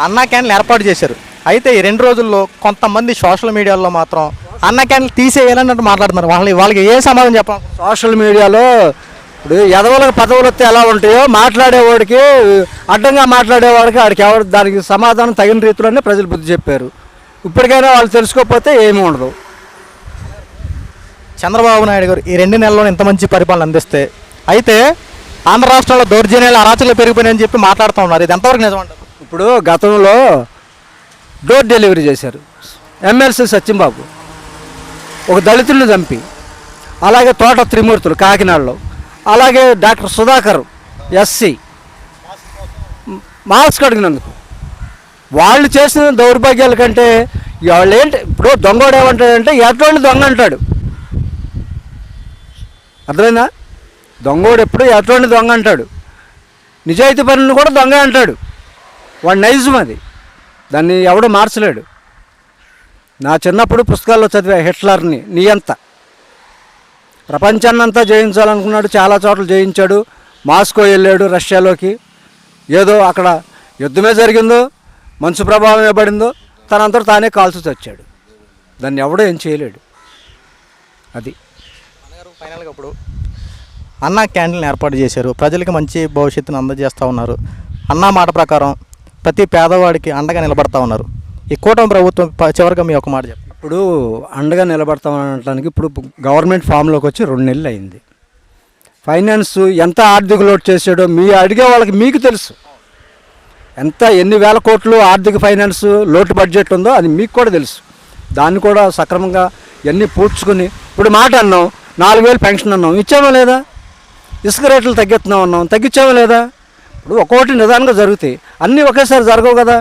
అన్నా క్యాంటీన్లు ఏర్పాటు చేశారు. అయితే ఈ 2 రోజుల్లో కొంతమంది సోషల్ మీడియాలో మాత్రం అన్నా క్యాంటీన్లు తీసేయాలన్నట్టు మాట్లాడుతున్నారు. వాళ్ళకి ఏ సమాధానం చెప్పాలి? సోషల్ మీడియాలో ఇప్పుడు ఎదవలకు పదవులు వస్తే ఎలా ఉంటాయో మాట్లాడేవాడికి అడ్డంగా మాట్లాడేవాడికి ఆడికి ఎవరు దానికి సమాధానం తగిన రీతిలోనే ప్రజలు బుద్ధి చెప్పారు. ఇప్పటికైనా వాళ్ళు తెలుసుకోకపోతే ఏమీ ఉండదు. చంద్రబాబు నాయుడు గారు ఈ 2 నెలల్లో ఇంత మంచి పరిపాలన అందిస్తే, అయితే ఆంధ్ర రాష్ట్రంలో దౌర్జన్యాలు అరాచకాలు పెరిగిపోయినాయని చెప్పి మాట్లాడుతూ ఉన్నారు. ఇది ఎంతవరకు నిజం అంటారు? ఇప్పుడు గతంలో డోర్ డెలివరీ చేశారు ఎమ్మెల్సీ సత్యంబాబు, ఒక దళితుడిని చంపి. అలాగే తోట త్రిమూర్తులు కాకినాడలో, అలాగే డాక్టర్ సుధాకర్ ఎస్సీ మాస్క్ అడిగినందుకు. వాళ్ళు చేసిన దౌర్భాగ్యాల కంటే వాళ్ళు ఏంటి, ఇప్పుడు దొంగోడు ఏమంటాడంటే ఎటువంటి దొంగ అంటాడు. అర్థమైందా? దొంగోడు ఎప్పుడు ఎటువంటి దొంగ అంటాడు, నిజాయితీ పనులను కూడా దొంగ అంటాడు. వాడి నైజం అది, దాన్ని ఎవడో మార్చలేడు. నా చిన్నప్పుడు పుస్తకాల్లో చదివా హిట్లర్ని నియంత. ప్రపంచాన్నంతా జయించాలనుకున్నాడు, చాలా చోట్ల జయించాడు. మాస్కో వెళ్ళాడు రష్యాలోకి, ఏదో అక్కడ యుద్ధమే జరిగిందో మంచు ప్రభావమే పడిందో తనంతట తానే కాల్చి వచ్చాడు. దాన్ని ఎవడో ఏం చేయలేడు. అది ఫైనల్గా ఇప్పుడు అన్నా క్యాంటీన్లు ఏర్పాటు చేశారు, ప్రజలకి మంచి భవిష్యత్తును అందజేస్తూ ఉన్నారు. అన్నా మాట ప్రకారం ప్రతి పేదవాడికి అండగా నిలబడతా ఉన్నారు. ఈ కూటమి ప్రభుత్వం చివరిగా మీ ఒక మాట చెప్పండి. ఇప్పుడు అండగా నిలబడతామనడానికి ఇప్పుడు గవర్నమెంట్ ఫామ్లోకి వచ్చి 2 నెలలు అయింది. ఫైనాన్స్ ఎంత ఆర్థిక లోటు చేసాడో అడిగే వాళ్ళకి మీకు తెలుసు. ఎన్ని వేల కోట్లు ఆర్థిక ఫైనాన్స్ లోటు బడ్జెట్ ఉందో అది మీకు కూడా తెలుసు. దాన్ని కూడా సక్రమంగా ఇవన్నీ పూడ్చుకుని, ఇప్పుడు మాట అన్నాం 4,000 పెన్షన్ అన్నాం, ఇచ్చామా లేదా? ఇసుక రేట్లు తగ్గిస్తున్నాం అన్నాం, తగ్గించామా లేదా? ఇప్పుడు ఒక్కొక్కటి నిదానంగా జరుగుతాయి, అన్నీ ఒకేసారి జరగవు కదా.